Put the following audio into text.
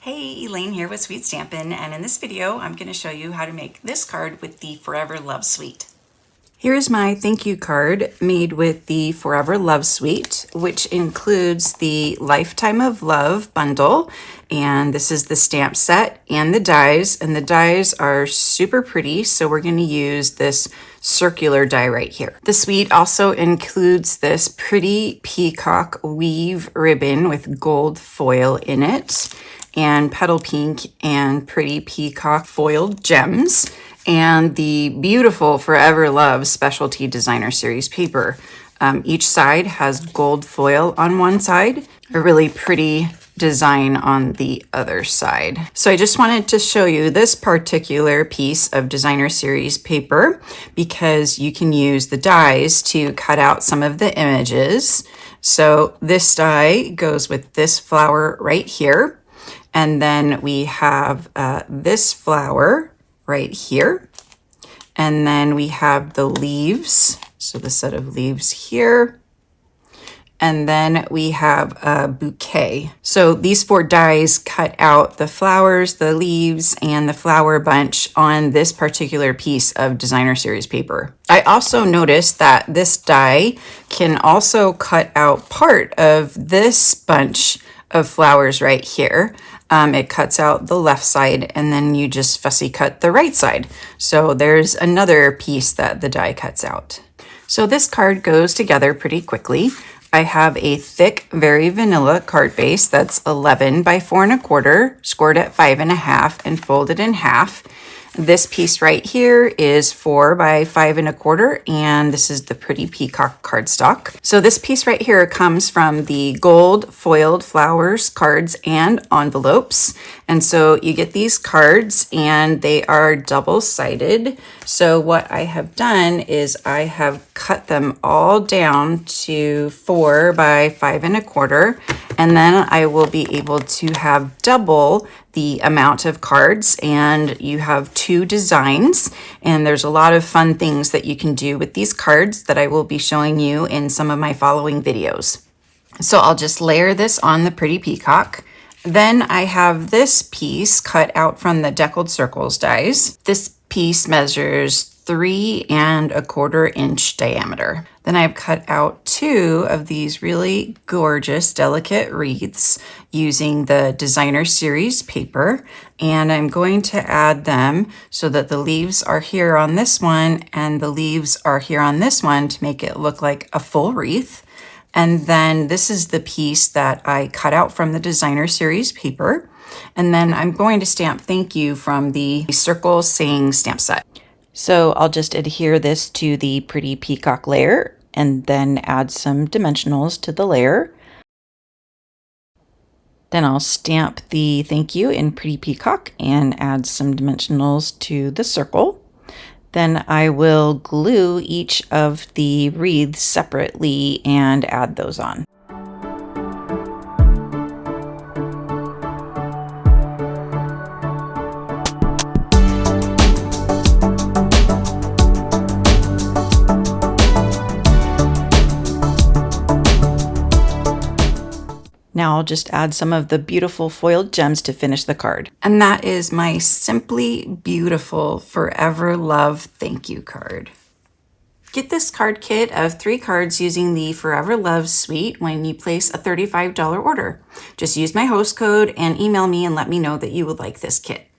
Hey, Elaine here with Sweet Stampin', and in this video I'm going to show you how to make this card with the Forever Love Suite. Here's my thank you card made with the Forever Love Suite, which includes the Lifetime of Love bundle, and this is the stamp set and the dies are super pretty, so we're going to use this circular die right here. The suite also includes this pretty peacock weave ribbon with gold foil in it, and petal pink and pretty peacock foiled gems, and the beautiful Forever Love Specialty Designer Series paper. Each side has gold foil on one side, a really pretty design on the other side. So I just wanted to show you this particular piece of Designer Series paper because you can use the dies to cut out some of the images. So this die goes with this flower right here. And then we have this flower right here. And then we have the leaves. So the set of leaves here. And then we have a bouquet. So these four dies cut out the flowers, the leaves, and the flower bunch on this particular piece of Designer Series paper. I also noticed that this die can also cut out part of this bunch of flowers right here. It cuts out the left side and then you just fussy cut the right side. So there's another piece that the die cuts out. So this card goes together pretty quickly. I have a thick, very vanilla card base that's 11 by 4 1/4, scored at 5 1/2 and folded in half. This piece right here is 4 by 5 1/4, and this is the pretty peacock cardstock. So this piece right here comes from the gold foiled flowers, cards, and envelopes. And so you get these cards and they are double-sided. So what I have done is I have cut them all down to 4 by 5 1/4, and then I will be able to have double the amount of cards, and you have two designs, and there's a lot of fun things that you can do with these cards that I will be showing you in some of my following videos. So I'll just layer this on the pretty peacock. Then I have this piece cut out from the Deckled Circles dies. This piece measures 3 1/4 inch diameter. Then I've cut out 2 of these really gorgeous delicate wreaths using the Designer Series paper, and I'm going to add them so that the leaves are here on this one and the leaves are here on this one to make it look like a full wreath. And then this is the piece that I cut out from the Designer Series paper. And then I'm going to stamp thank you from the Circle Saying stamp set. So I'll just adhere this to the pretty peacock layer and then add some dimensionals to the layer. Then I'll stamp the thank you in pretty peacock and add some dimensionals to the circle. Then I will glue each of the wreaths separately and add those on. Now I'll just add some of the beautiful foiled gems to finish the card. And that is my Simply Beautiful Forever Love thank you card. Get this card kit of 3 cards using the Forever Love suite when you place a $35 order. Just use my host code and email me and let me know that you would like this kit.